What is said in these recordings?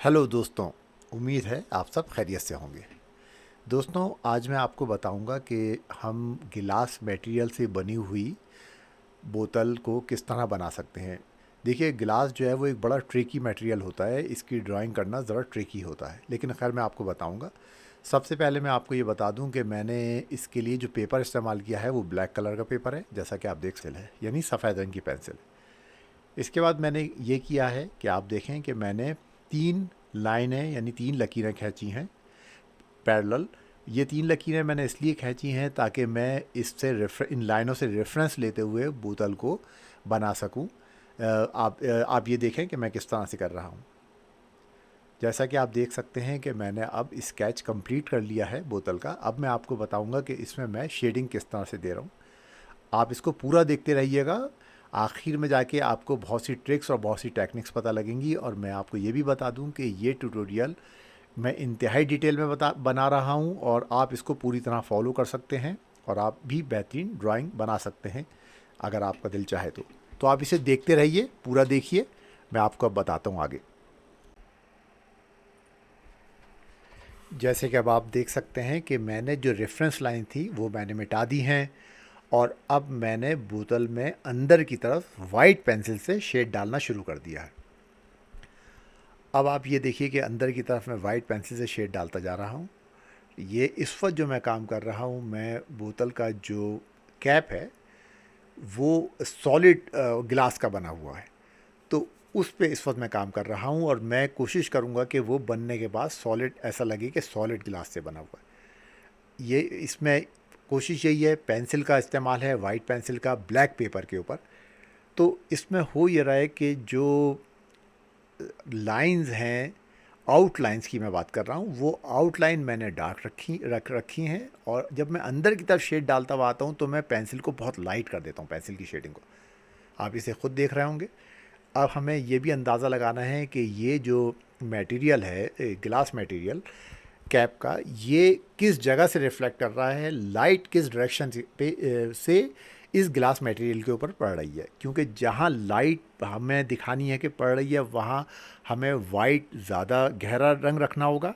Hello दोस्तों। उम्मीद है आप सब खैरियत से होंगे। दोस्तों, आज मैं आपको बताऊंगा कि हम गिलास मटेरियल से बनी हुई बोतल को किस तरह बना सकते हैं। देखिए, गिलास जो है वो एक बड़ा ट्रिकी मटेरियल होता है, इसकी ड्राइंग करना ज़रा ट्रिकी होता है, लेकिन खैर मैं आपको बताऊंगा। सबसे पहले मैं आपको ये बता दूं कि मैंने इसके लिए जो पेपर इस्तेमाल किया है वो ब्लैक कलर का पेपर है, जैसा कि आप देख सकते हैं, यानी सफ़ेद रंग की पेंसिल। इसके बाद मैंने ये किया है कि आप देखें कि मैंने 3 लाइनें यानी 3 लकीरें खींची हैं पैरेलल। ये 3 लकीरें मैंने इसलिए खींची हैं ताकि मैं इससे इन लाइनों से रेफरेंस लेते हुए बोतल को बना सकूं। आप ये देखें कि मैं किस तरह से कर रहा हूं। जैसा कि आप देख सकते हैं कि मैंने अब स्केच कंप्लीट कर लिया है बोतल का। अब मैं आपको बताऊंगा कि इसमें मैं शेडिंग किस तरह से दे रहा हूँ। आप इसको पूरा देखते रहिएगा। आखिर में जाके आपको बहुत सी ट्रिक्स और बहुत सी टेक्निक्स पता लगेंगी, और मैं आपको ये भी बता दूं कि ये ट्यूटोरियल मैं इंतहाई डिटेल में बना रहा हूं, और आप इसको पूरी तरह फॉलो कर सकते हैं और आप भी बेहतरीन ड्राइंग बना सकते हैं अगर आपका दिल चाहे तो आप इसे देखते रहिए, पूरा देखिए। मैं आपको अब बताता हूँ आगे। जैसे कि अब आप देख सकते हैं कि मैंने जो रेफरेंस लाइन थी वो मैंने मिटा दी हैं, और अब मैंने बोतल में अंदर की तरफ वाइट पेंसिल से शेड डालना शुरू कर दिया है। अब आप ये देखिए कि अंदर की तरफ मैं वाइट पेंसिल से शेड डालता जा रहा हूँ। ये इस वक्त जो मैं काम कर रहा हूँ, मैं बोतल का जो कैप है वो सॉलिड गिलास का बना हुआ है, तो उस पे इस वक्त मैं काम कर रहा हूँ, और मैं कोशिश करूँगा कि वो बनने के बाद सॉलिड ऐसा लगे कि सॉलिड गिलास से बना हुआ है। ये इसमें कोशिश यही है, पेंसिल का इस्तेमाल है, वाइट पेंसिल का ब्लैक पेपर के ऊपर। तो इसमें हो ये रहा है कि जो लाइंस हैं, आउटलाइंस की मैं बात कर रहा हूँ, वो आउटलाइन मैंने डार्क रखी हैं, और जब मैं अंदर की तरफ शेड डालता हुआ आता हूँ तो मैं पेंसिल को बहुत लाइट कर देता हूँ, पेंसिल की शेडिंग को। आप इसे खुद देख रहे होंगे। अब हमें ये भी अंदाज़ा लगाना है कि ये जो मटेरियल है, ग्लास मटेरियल कैप का, ये किस जगह से रिफ्लेक्ट कर रहा है, लाइट किस डायरेक्शन से इस ग्लास मटेरियल के ऊपर पड़ रही है। क्योंकि जहाँ लाइट हमें दिखानी है कि पड़ रही है, वहाँ हमें वाइट ज़्यादा गहरा रंग रखना होगा,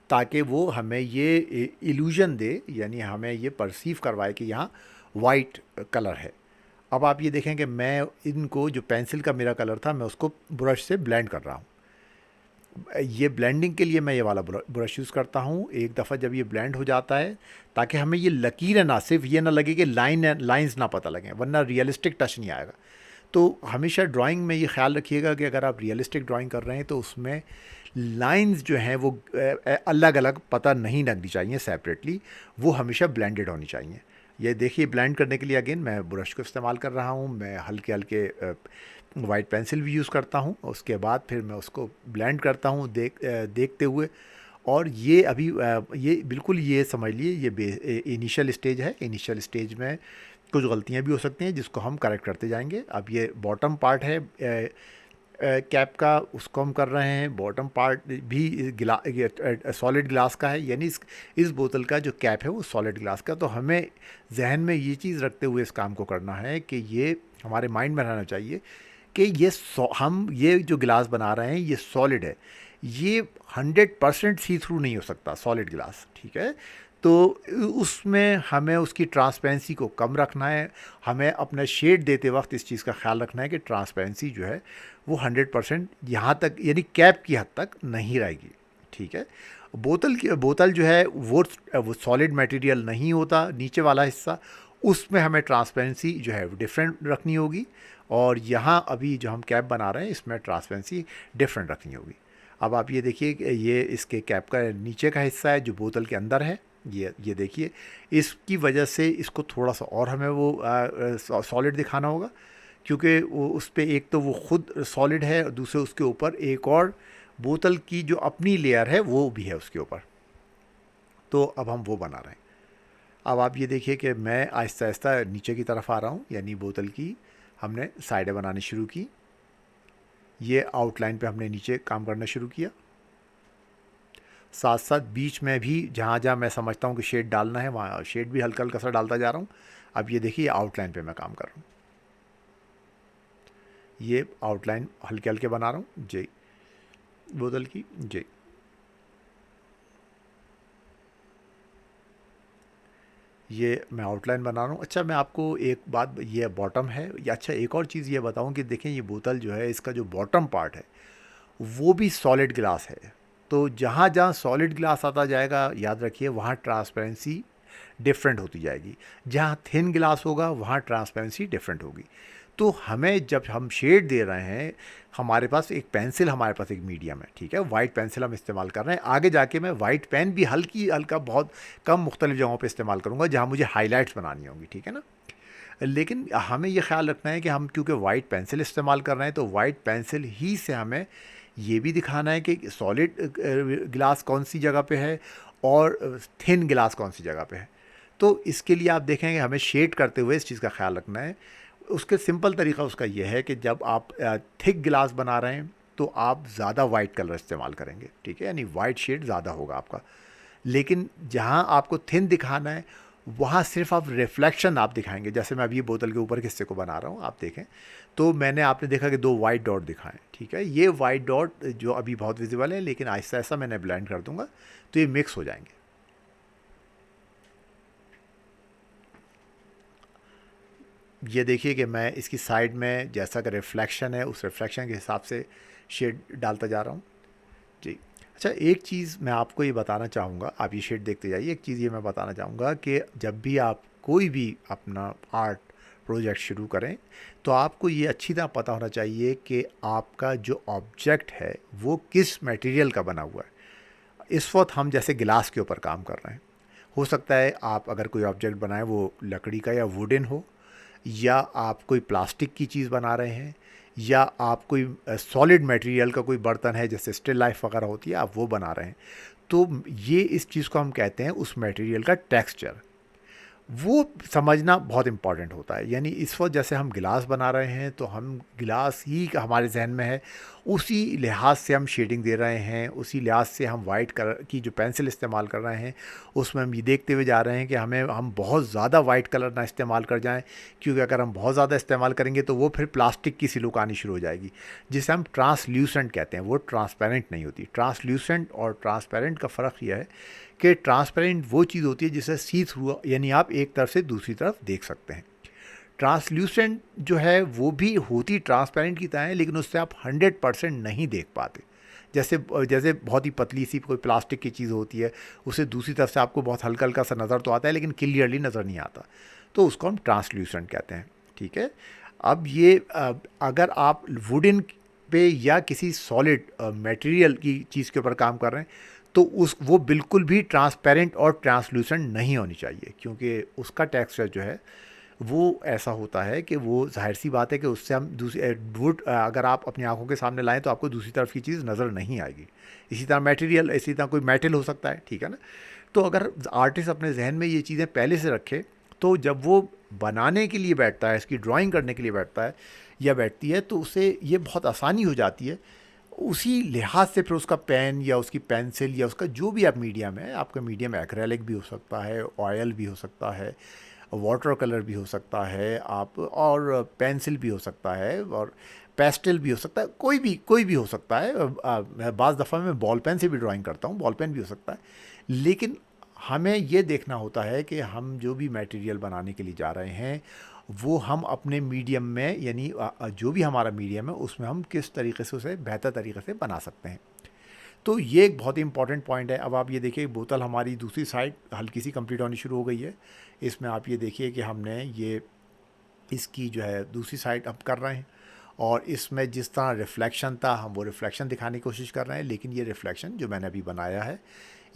ताकि वो हमें ये इल्यूजन दे, यानी हमें ये परसीव करवाए कि यहाँ वाइट कलर है। अब आप ये देखें कि मैं इनको, जो पेंसिल का मेरा कलर था, मैं उसको ब्रश से ब्लेंड कर रहा हूँ। ये ब्लेंडिंग के लिए मैं ये वाला ब्रश यूज़ करता हूँ। एक दफ़ा जब ये ब्लेंड हो जाता है, ताकि हमें ये लकीरें ना, सिर्फ ये ना लगे कि लाइंस ना पता लगें, वरना रियलिस्टिक टच नहीं आएगा। तो हमेशा ड्राइंग में ये ख्याल रखिएगा कि अगर आप रियलिस्टिक ड्राइंग कर रहे हैं तो उसमें लाइंस जो हैं वो अलग अलग पता नहीं लगनी चाहिए, सेपरेटली। वो हमेशा ब्लेंडेड होनी चाहिए। ये देखिए, ब्लेंड करने के लिए अगेन मैं ब्रश को इस्तेमाल कर रहा हूँ। मैं हल्के हल्के वाइट पेंसिल भी यूज़ करता हूँ, उसके बाद फिर मैं उसको ब्लेंड करता हूँ देखते हुए। और ये अभी ये बिल्कुल, ये समझ लिए, ये इनिशियल स्टेज है। इनिशियल स्टेज में कुछ गलतियाँ भी हो सकती हैं जिसको हम करेक्ट करते जाएंगे। अब ये बॉटम पार्ट है कैप का, उसको हम कर रहे हैं। बॉटम पार्ट भी सॉलिड ग्लास का है, यानी इस बोतल का जो कैप है वो सॉलिड ग्लास का। तो हमें जहन में ये चीज़ रखते हुए इस काम को करना है कि ये हमारे माइंड में रहना चाहिए कि हम ये जो गिलास बना रहे हैं ये सॉलिड है। ये 100% सी थ्रू नहीं हो सकता सॉलिड गिलास, ठीक है। तो उसमें हमें उसकी ट्रांसपेरेंसी को कम रखना है। हमें अपना शेड देते वक्त इस चीज़ का ख्याल रखना है कि ट्रांसपेरेंसी जो है वो 100% यहाँ तक, यानी कैप की हद तक नहीं रहेगी, ठीक है। बोतल जो है वो सॉलिड मटेरियल नहीं होता, नीचे वाला हिस्सा, उसमें हमें ट्रांसपेरेंसी जो है डिफरेंट रखनी होगी। और यहाँ अभी जो हम कैप बना रहे हैं इसमें ट्रांसपेरेंसी डिफरेंट रखनी होगी। अब आप ये देखिए कि ये इसके कैप का नीचे का हिस्सा है जो बोतल के अंदर है। ये देखिए, इसकी वजह से इसको थोड़ा सा और हमें वो सॉलिड दिखाना होगा, क्योंकि वो उस पर एक तो वो खुद सॉलिड है, और दूसरे उसके ऊपर एक और बोतल की जो अपनी लेयर है वो भी है उसके ऊपर। तो अब हम वो बना रहे हैं। अब आप ये देखिए कि मैं आहिस्ता आहिस्ता नीचे की तरफ आ रहा हूँ, यानी बोतल की हमने साइडें बनानी शुरू की। ये आउटलाइन पे हमने नीचे काम करना शुरू किया। साथ साथ बीच में भी जहाँ जहाँ मैं समझता हूँ कि शेड डालना है, वहाँ शेड भी हल्का हल्का सा डालता जा रहा हूँ। अब ये देखिए, आउटलाइन पे मैं काम कर रहा हूँ। ये आउटलाइन हल्के हल्के बना रहा हूँ जी। बोतल की। जी, ये मैं आउटलाइन बना रहा हूँ। अच्छा, मैं आपको एक बात, ये बॉटम है या, अच्छा एक और चीज़ ये बताऊँ कि देखें ये बोतल जो है, इसका जो बॉटम पार्ट है वो भी सॉलिड ग्लास है। तो जहाँ जहाँ सॉलिड ग्लास आता जाएगा, याद रखिए वहाँ ट्रांसपेरेंसी डिफरेंट होती जाएगी। जहाँ थिन ग्लास होगा वहाँ ट्रांसपेरेंसी डिफरेंट होगी। तो हमें जब हम शेड दे रहे हैं, हमारे पास एक पेंसिल, हमारे पास एक मीडियम है, ठीक है, वाइट पेंसिल हम इस्तेमाल कर रहे हैं। आगे जाके मैं वाइट पेन भी हल्की हल्का बहुत कम मुख्तलिफ जगहों पे इस्तेमाल करूँगा जहाँ मुझे हाईलाइट्स बनानी होंगी, ठीक है ना। लेकिन हमें ये ख्याल रखना है कि हम क्योंकि वाइट पेंसिल इस्तेमाल कर रहे हैं, तो वाइट पेंसिल ही से हमें ये भी दिखाना है कि सॉलिड ग्लास कौन सी जगह पे है और थिन ग्लास कौन सी जगह पे है। तो इसके लिए आप देखेंगे हमें शेड करते हुए इस चीज़ का ख्याल रखना है। उसके सिंपल तरीका उसका यह है कि जब आप थिक गिलास बना रहे हैं तो आप ज़्यादा वाइट कलर इस्तेमाल करेंगे, ठीक है, यानी वाइट शेड ज़्यादा होगा आपका। लेकिन जहाँ आपको थिन दिखाना है वहाँ सिर्फ आप रिफ्लेक्शन आप दिखाएंगे। जैसे मैं अभी ये बोतल के ऊपर के हिस्से को बना रहा हूँ, आप देखें तो मैंने, आपने देखा कि दो वाइट डॉट दिखाएं, ठीक है। ये वाइट डॉट जो अभी बहुत विजिबल है, लेकिन आहिस्ता आहिस्ता मैंने ब्लेंड कर दूंगा तो ये मिक्स हो जाएंगे। ये देखिए कि मैं इसकी साइड में जैसा कि रिफ्लेक्शन है उस रिफ्लेक्शन के हिसाब से शेड डालता जा रहा हूँ। जी। अच्छा, एक चीज़ मैं आपको ये बताना चाहूँगा, आप ये शेड देखते जाइए। एक चीज़ ये मैं बताना चाहूँगा कि जब भी आप कोई भी अपना आर्ट प्रोजेक्ट शुरू करें तो आपको ये अच्छी तरह पता होना चाहिए कि आपका जो ऑब्जेक्ट है वो किस मटेरियल का बना हुआ है। इस वक्त हम जैसे गिलास के ऊपर काम कर रहे हैं, हो सकता है आप अगर कोई ऑब्जेक्ट बनाएं वो लकड़ी का या वुडन हो, या आप कोई प्लास्टिक की चीज़ बना रहे हैं, या आप कोई सॉलिड मटेरियल का कोई बर्तन है जैसे स्टिल लाइफ वगैरह होती है, आप वो बना रहे हैं। तो ये इस चीज़ को हम कहते हैं उस मटेरियल का टेक्सचर। वो समझना बहुत इम्पॉर्टेंट होता है। यानी इस वक्त जैसे हम गिलास बना रहे हैं तो हम गिलास ही हमारे जहन में है, उसी लिहाज से हम शेडिंग दे रहे हैं, उसी लिहाज से हम वाइट कलर की जो पेंसिल इस्तेमाल कर रहे हैं उसमें हम ये देखते हुए जा रहे हैं कि हम बहुत ज़्यादा वाइट कलर ना इस्तेमाल कर जाएं, क्योंकि अगर हम बहुत ज़्यादा इस्तेमाल करेंगे तो वो फिर प्लास्टिक की सी लुक आनी शुरू हो जाएगी, जिसे हम ट्रांसल्यूसेंट कहते हैं। वो ट्रांसपेरेंट नहीं होती। ट्रांसल्यूसेंट और ट्रांसपेरेंट का फ़र्क यह है कि ट्रांसपेरेंट वो चीज़ होती है जिसे सी थ्रू, यानी आप एक तरफ से दूसरी तरफ देख सकते हैं। ट्रांसल्यूसेंट जो है वो भी होती ट्रांसपेरेंट की तरह है, लेकिन उससे आप 100% नहीं देख पाते। जैसे जैसे बहुत ही पतली सी कोई प्लास्टिक की चीज़ होती है, उसे दूसरी तरफ से आपको बहुत हल्का हल्का सा नज़र तो आता है लेकिन क्लियरली नज़र नहीं आता, तो उसको हम ट्रांसल्यूसेंट कहते हैं, ठीक है। अब ये अगर आप वुडन पे या किसी सॉलिड मटेरियल की चीज़ के ऊपर काम कर रहे हैं तो वो बिल्कुल भी ट्रांसपेरेंट और ट्रांसलूसेंट नहीं होनी चाहिए, क्योंकि उसका टेक्सचर जो है वो ऐसा होता है कि वो जाहिर सी बात है कि उससे हम दूसरी वुड अगर आप अपनी आंखों के सामने लाएं तो आपको दूसरी तरफ की चीज़ नज़र नहीं आएगी। इसी तरह मटेरियल, इसी तरह कोई मेटल हो सकता है, ठीक है ना। तो अगर आर्टिस्ट अपने जहन में ये चीज़ें पहले से रखे तो जब वो बनाने के लिए बैठता है, इसकी ड्राइंग करने के लिए बैठता है या बैठती है, तो उसे ये बहुत आसानी हो जाती है। उसी लिहाज से फिर उसका पेन या उसकी पेंसिल या उसका जो भी आप मीडियम है, आपका मीडियम एक्रेलिक भी हो सकता है, ऑयल भी हो सकता है, वाटर कलर भी हो सकता है, आप और पेंसिल भी हो सकता है, और पेस्टल भी हो सकता है, कोई भी हो सकता है। बाज़ दफ़ा मैं बॉल पेन से भी ड्राइंग करता हूँ, बॉल पेन भी हो सकता है। लेकिन हमें ये देखना होता है कि हम जो भी मटेरियल बनाने के लिए जा रहे हैं वो हम अपने मीडियम में, यानी जो भी हमारा मीडियम है उसमें हम किस तरीके से उसे बेहतर तरीके से बना सकते हैं। तो ये एक बहुत ही इंपॉर्टेंट पॉइंट है। अब आप ये देखिए बोतल हमारी दूसरी साइड हल्की सी कंप्लीट होनी शुरू हो गई है। इसमें आप ये देखिए कि हमने ये इसकी जो है दूसरी साइड अब कर रहे हैं, और इसमें जिस तरह रिफ्लेक्शन था हम वो रिफ्लेक्शन दिखाने की कोशिश कर रहे हैं, लेकिन ये रिफ्लेक्शन जो मैंने अभी बनाया है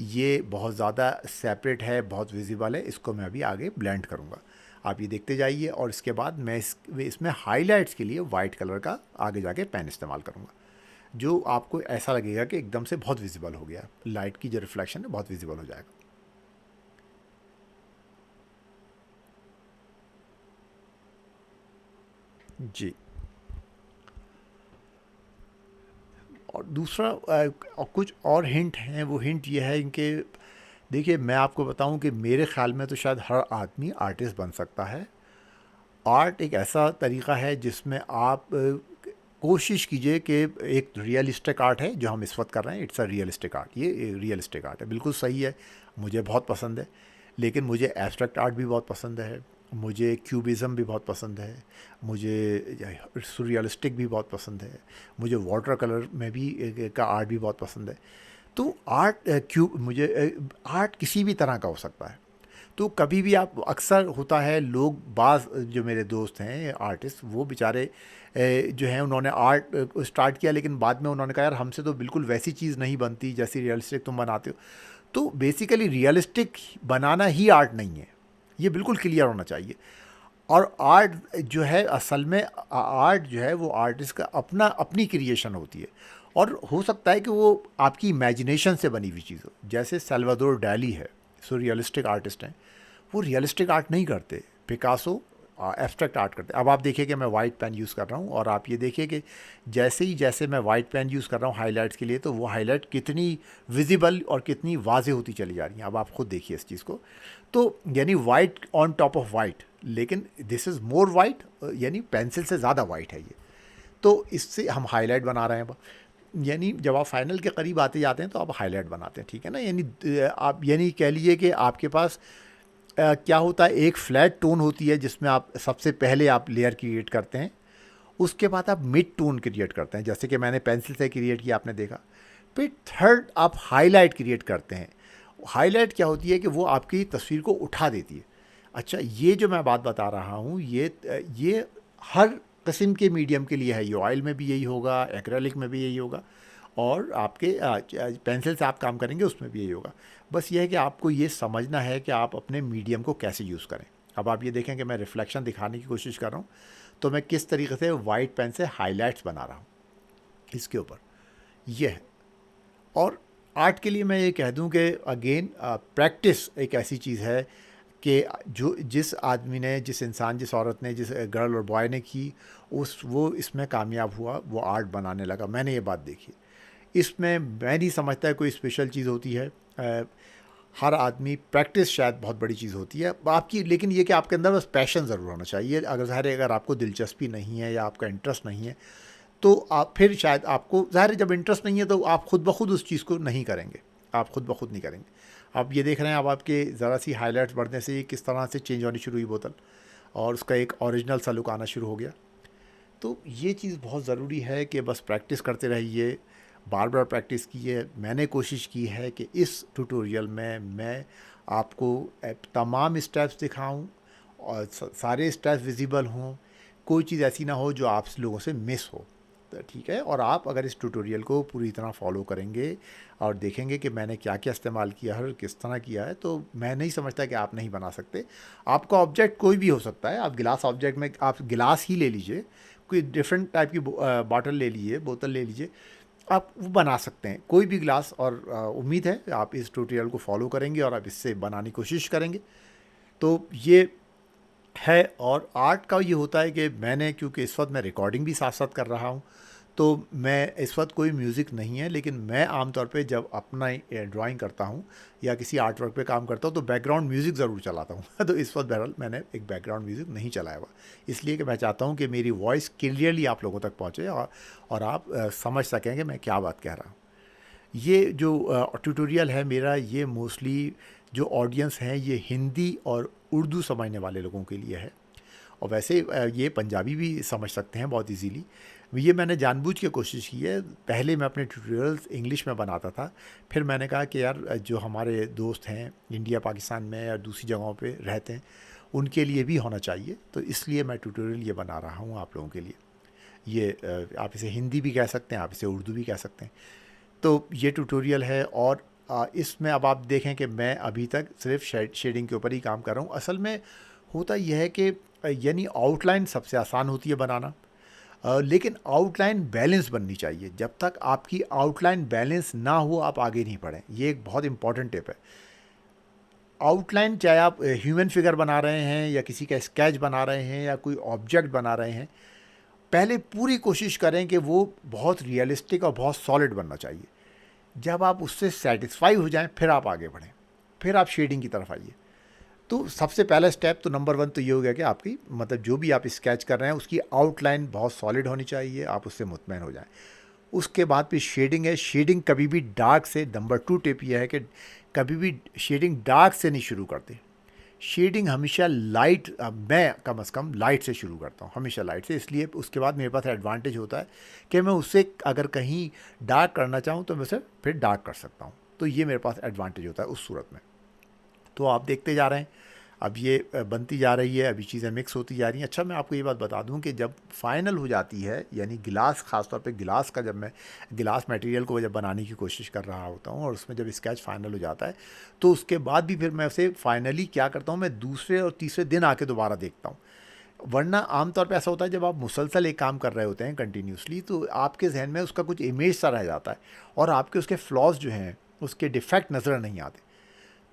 ये बहुत ज़्यादा सेपरेट है, बहुत विजिबल है। इसको मैं अभी आगे ब्लेंड करूँगा, आप ये देखते जाइए। और इसके बाद मैं इसमें हाईलाइट्स के लिए वाइट कलर का आगे जाके पेन इस्तेमाल करूँगा, जो आपको ऐसा लगेगा कि एकदम से बहुत विजिबल हो गया, लाइट की जो रिफ्लेक्शन है बहुत विजिबल हो जाएगा। जी। और दूसरा और कुछ और हिंट हैं, वो हिंट ये है इनके, देखिए मैं आपको बताऊं कि मेरे ख्याल में तो शायद हर आदमी आर्टिस्ट बन सकता है। आर्ट एक ऐसा तरीक़ा है जिसमें आप कोशिश कीजिए कि एक रियलिस्टिक आर्ट है जो हम इस वक्त कर रहे हैं, इट्स अ रियलिस्टिक आर्ट, ये रियलिस्टिक आर्ट है, बिल्कुल सही है, मुझे बहुत पसंद है। लेकिन मुझे एब्स्ट्रैक्ट आर्ट भी बहुत पसंद है, मुझे क्यूबिज़म भी बहुत पसंद है, मुझे सुरियलिस्टिक भी बहुत पसंद है, मुझे वाटर कलर में भी का आर्ट भी बहुत पसंद है। तो आर्ट मुझे आर्ट किसी भी तरह का हो सकता है। तो कभी भी आप, अक्सर होता है लोग, बाज़ जो मेरे दोस्त हैं आर्टिस्ट, वो बेचारे जो हैं उन्होंने आर्ट स्टार्ट किया, लेकिन बाद में उन्होंने कहा यार हमसे तो बिल्कुल वैसी चीज़ नहीं बनती जैसी रियलिस्टिक तुम बनाते हो। तो बेसिकली रियलिस्टिक बनाना ही आर्ट नहीं है, ये बिल्कुल क्लियर होना चाहिए। और आर्ट जो है असल में, आर्ट जो है वो आर्टिस्ट का अपनी क्रिएशन होती है, और हो सकता है कि वो आपकी इमेजिनेशन से बनी हुई चीज़ हो। जैसे सल्वाडोर डाली है, सो रियलिस्टिक आर्टिस्ट हैं, वो रियलिस्टिक आर्ट नहीं करते, पिकासो एब्स्ट्रैक्ट आर्ट करते। अब आप देखिए कि मैं वाइट पेन यूज़ कर रहा हूँ, और आप ये देखिए कि जैसे मैं वाइट पेन यूज़ कर रहा हूँ हाइलाइट्स के लिए, तो वो हाइलाइट कितनी विजिबल और कितनी वाजे होती चली जा रही हैं। अब आप खुद देखिए इस चीज़ को, तो यानी white on top of white, लेकिन दिस इज़ मोर वाइट, यानी पेंसिल से ज़्यादा वाइट है ये। तो इससे हम हाईलाइट बना रहे हैं, यानी जब आप फाइनल के करीब आते जाते हैं तो आप हाईलाइट बनाते हैं, ठीक है ना। यानी आप, यानी कह लीजिए कि आपके पास क्या होता है, एक फ्लैट टोन होती है जिसमें आप सबसे पहले आप लेयर क्रिएट करते हैं, उसके बाद आप मिड टोन क्रिएट करते हैं, जैसे कि मैंने पेंसिल से क्रिएट किया, आपने देखा। फिर थर्ड आप हाईलाइट क्रिएट करते हैं। हाईलाइट क्या होती है कि वो आपकी तस्वीर को उठा देती है। अच्छा, ये जो मैं बात बता रहा हूँ, ये हर किस्म के मीडियम के लिए है, ये ऑयल में भी यही होगा, एक्रेलिक में भी यही होगा, और आपके पेंसिल से आप काम करेंगे उसमें भी यही होगा। बस ये है कि आपको ये समझना है कि आप अपने मीडियम को कैसे यूज़ करें। अब आप ये देखें कि मैं रिफ्लेक्शन दिखाने की कोशिश कर रहा हूँ, तो मैं किस तरीके से वाइट पेन से हाइलाइट्स बना रहा हूँ इसके ऊपर, ये है। और आर्ट के लिए मैं ये कह दूं कि अगेन प्रैक्टिस एक ऐसी चीज़ है कि जो जिस आदमी ने, जिस इंसान, जिस औरत ने, जिस गर्ल और बॉय ने की, वो इसमें कामयाब हुआ, वो आर्ट बनाने लगा। मैंने ये बात देखी। इसमें मैं नहीं समझता है कोई स्पेशल चीज़ होती है। हर आदमी, प्रैक्टिस शायद बहुत बड़ी चीज़ होती है आपकी, लेकिन ये कि आपके अंदर बस पैशन ज़रूर होना चाहिए। अगर ज़ाहिर है अगर आपको दिलचस्पी नहीं है या आपका इंटरेस्ट नहीं है, तो आप फिर शायद आपको, ज़ाहिर है जब इंटरेस्ट नहीं है तो आप खुद ब खुद उस चीज़ को नहीं करेंगे, आप खुद ब खुद नहीं करेंगे। आप ये देख रहे हैं, अब आपके ज़रा सी हाइलाइट्स बढ़ने से किस तरह से चेंज होनी शुरू हुई बोतल, और उसका एक ओरिजिनल सा लुक आना शुरू हो गया। तो ये चीज़ बहुत ज़रूरी है कि बस प्रैक्टिस करते रहिए, बार बार प्रैक्टिस कीजिए। मैंने कोशिश की है कि इस ट्यूटोरियल में मैं आपको तमाम स्टेप्स दिखाऊं, और सारे स्टेप्स विजिबल हों, कोई चीज़ ऐसी ना हो जो आप लोगों से मिस हो, तो ठीक है। और आप अगर इस ट्यूटोरियल को पूरी तरह फॉलो करेंगे और देखेंगे कि मैंने क्या क्या इस्तेमाल किया है और किस तरह किया है, तो मैं नहीं समझता कि आप नहीं बना सकते। आपका ऑब्जेक्ट कोई भी हो सकता है। आप गिलास ऑब्जेक्ट में, आप गिलास ही ले लीजिए, कोई डिफरेंट टाइप की बॉटल ले लीजिए, बोतल ले लीजिए, आप वो बना सकते हैं कोई भी ग्लास। और उम्मीद है आप इस ट्यूटोरियल को फॉलो करेंगे और आप इससे बनाने की कोशिश करेंगे। तो ये है। और आर्ट का ये होता है कि मैंने, क्योंकि इस वक्त मैं रिकॉर्डिंग भी साथ साथ कर रहा हूँ, तो मैं इस वक्त कोई म्यूज़िक नहीं है, लेकिन मैं आमतौर पे जब अपना ड्राइंग करता हूँ या किसी आर्ट वर्क पे काम करता हूँ तो बैकग्राउंड म्यूज़िक ज़रूर चलाता हूँ। तो इस वक्त बहरहाल मैंने एक बैकग्राउंड म्यूज़िक नहीं चलाया हुआ, इसलिए कि मैं चाहता हूँ कि मेरी वॉइस क्लियरली आप लोगों तक पहुँचे, और आप समझ सकें कि मैं क्या बात कह रहा हूँ। ये जो ट्यूटोरियल है मेरा, ये मोस्टली जो ऑडियंस हैं ये हिंदी और उर्दू समझने वाले लोगों के लिए है, और वैसे ये पंजाबी भी समझ सकते हैं बहुत इजीली। ये मैंने जानबूझ के कोशिश की है। पहले मैं अपने ट्यूटोरियल्स इंग्लिश में बनाता था, फिर मैंने कहा कि यार जो हमारे दोस्त हैं इंडिया पाकिस्तान में या दूसरी जगहों पे रहते हैं, उनके लिए भी होना चाहिए, तो इसलिए मैं ट्यूटोरियल ये बना रहा हूँ आप लोगों के लिए। ये आप इसे हिंदी भी कह सकते हैं, आप इसे उर्दू भी कह सकते हैं। तो ये ट्यूटोरियल है, और इसमें अब आप देखें कि मैं अभी तक सिर्फ शेडिंग के ऊपर ही काम कर रहा हूँ। असल में होता यह है कि यानी आउटलाइन सबसे आसान होती है बनाना, लेकिन आउटलाइन बैलेंस बननी चाहिए। जब तक आपकी आउटलाइन बैलेंस ना हो आप आगे नहीं बढ़ें। ये एक बहुत इंपॉर्टेंट टिप है। आउटलाइन, चाहे आप ह्यूमन फिगर बना रहे हैं या किसी का स्केच बना रहे हैं या कोई ऑब्जेक्ट बना रहे हैं, पहले पूरी कोशिश करें कि वो बहुत रियलिस्टिक और बहुत सॉलिड बनना चाहिए। जब आप उससे सेटिस्फाई हो जाएं फिर आप आगे बढ़ें, फिर आप शेडिंग की तरफ आइए। तो सबसे पहला स्टेप तो नंबर 1 तो ये हो गया कि आपकी मतलब जो भी आप स्केच कर रहे हैं उसकी आउटलाइन बहुत सॉलिड होनी चाहिए, आप उससे मुतमईन हो जाएं। उसके बाद फिर शेडिंग है। शेडिंग कभी भी डार्क से, नंबर 2 टिप यह है कि कभी भी शेडिंग डार्क से नहीं शुरू करते। शेडिंग हमेशा लाइट, मैं कम से कम लाइट से शुरू करता हूँ, हमेशा लाइट से। इसलिए उसके बाद मेरे पास एडवांटेज होता है कि मैं उससे अगर कहीं डार्क करना चाहूँ तो मैं उसे फिर डार्क कर सकता हूँ। तो ये मेरे पास एडवांटेज होता है उस सूरत में। तो आप देखते जा रहे हैं, अब ये बनती जा रही है, अभी चीज़ें मिक्स होती जा रही हैं। अच्छा, मैं आपको ये बात बता दूं कि जब फाइनल हो जाती है, यानी गिलास, ख़ास तौर पे गिलास का, जब मैं गिलास मटेरियल को जब बनाने की कोशिश कर रहा होता हूँ और उसमें जब स्केच फाइनल हो जाता है, तो उसके बाद भी फिर मैं उसे फाइनली क्या करता हूँ, मैं दूसरे और तीसरे दिन आके दोबारा देखता हूँ। वरना आमतौर पे ऐसा होता है जब आप मुसलसल एक काम कर रहे होते हैं कंटिन्यूसली, तो आपके जहन में उसका कुछ इमेज सा रह जाता है और आपके उसके फ्लॉज जो हैं, उसके डिफेक्ट नज़र नहीं आते।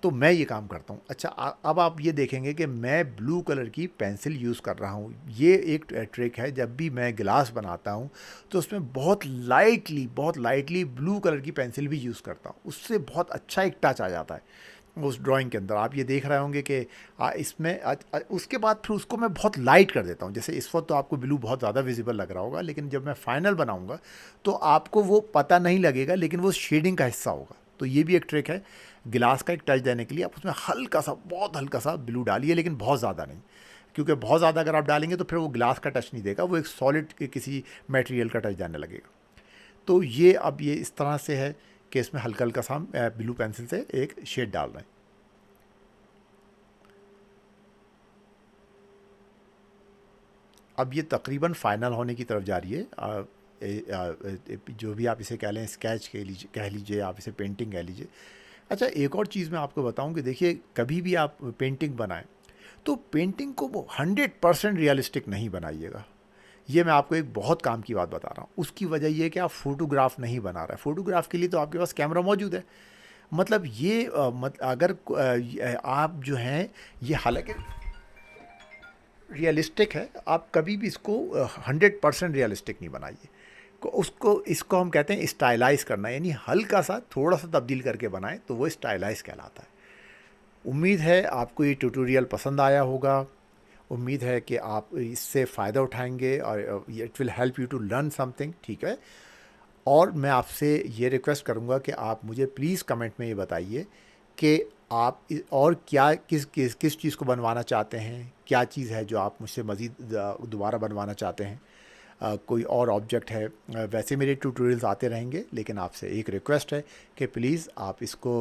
तो मैं ये काम करता हूँ। अच्छा, अब आप ये देखेंगे कि मैं ब्लू कलर की पेंसिल यूज़ कर रहा हूँ। ये एक ट्रिक है, जब भी मैं गिलास बनाता हूँ तो उसमें बहुत लाइटली ब्लू कलर की पेंसिल भी यूज़ करता हूँ। उससे बहुत अच्छा एक टच आ जाता है उस ड्राइंग के अंदर। आप ये देख रहे होंगे कि इसमें उसके बाद फिर उसको मैं बहुत लाइट कर देता हूँ। जैसे इस वक्त तो आपको ब्लू बहुत ज़्यादा विजिबल लग रहा होगा, लेकिन जब मैं फाइनल बनाऊँगा तो आपको वो पता नहीं लगेगा, लेकिन वो शेडिंग का हिस्सा होगा। तो ये भी एक ट्रिक है गिलास का एक टच देने के लिए। आप उसमें हल्का सा, बहुत हल्का सा ब्लू डालिए, लेकिन बहुत ज़्यादा नहीं, क्योंकि बहुत ज़्यादा अगर आप डालेंगे तो फिर वो गिलास का टच नहीं देगा, वो एक सॉलिड किसी मटेरियल का टच देने लगेगा। तो ये अब ये इस तरह से है कि इसमें हल्का हल्का सा ब्लू पेंसिल से एक शेड डाल रहे हैं। अब ये तकरीबन फाइनल होने की तरफ जा रही है। जो भी आप इसे कह लें, स्केच कह लीजिए, आप इसे पेंटिंग कह लीजिए। अच्छा, एक और चीज़ मैं आपको बताऊं कि देखिए, कभी भी आप पेंटिंग बनाएं तो पेंटिंग को वो 100% रियलिस्टिक नहीं बनाइएगा। ये मैं आपको एक बहुत काम की बात बता रहा हूँ। उसकी वजह ये है कि आप फोटोग्राफ नहीं बना रहे। फोटोग्राफ के लिए तो आपके पास कैमरा मौजूद है। मतलब ये अगर आप जो हैं, ये हालांकि रियलिस्टिक है, आप कभी भी इसको 100% रियलिस्टिक नहीं बनाइए। इसको हम कहते हैं स्टाइलाइज करना, यानी हल्का सा थोड़ा सा तब्दील करके बनाएं तो वो स्टाइलाइज कहलाता है। उम्मीद है आपको ये ट्यूटोरियल पसंद आया होगा। उम्मीद है कि आप इससे फ़ायदा उठाएंगे और it will help you to learn something, ठीक है। और मैं आपसे ये रिक्वेस्ट करूँगा कि आप मुझे प्लीज़ कमेंट में ये बताइए कि आप और क्या किस किस किस चीज़ को बनवाना चाहते हैं, क्या चीज़ है जो आप मुझसे मज़ीद दोबारा बनवाना चाहते हैं। कोई और ऑब्जेक्ट है। वैसे मेरे ट्यूटोरियल्स आते रहेंगे, लेकिन आपसे एक रिक्वेस्ट है कि प्लीज़ आप इसको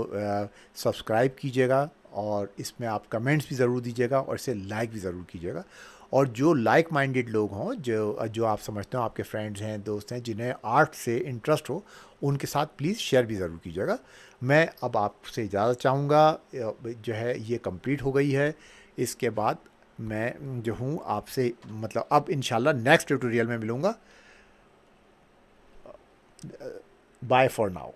सब्सक्राइब कीजिएगा और इसमें आप कमेंट्स भी ज़रूर दीजिएगा और इसे लाइक भी ज़रूर कीजिएगा। और जो लाइक माइंडेड लोग हों, जो जो आप समझते हो आपके फ्रेंड्स हैं, दोस्त हैं, जिन्हें आर्ट से इंटरेस्ट हो, उनके साथ प्लीज़ शेयर भी ज़रूर कीजिएगा। मैं अब आपसे इजाज़त चाहूँगा, जो है ये कंप्लीट हो गई है। इसके बाद मैं जो हूँ आपसे, मतलब अब इंशाल्लाह नेक्स्ट ट्यूटोरियल में मिलूँगा। Bye for now.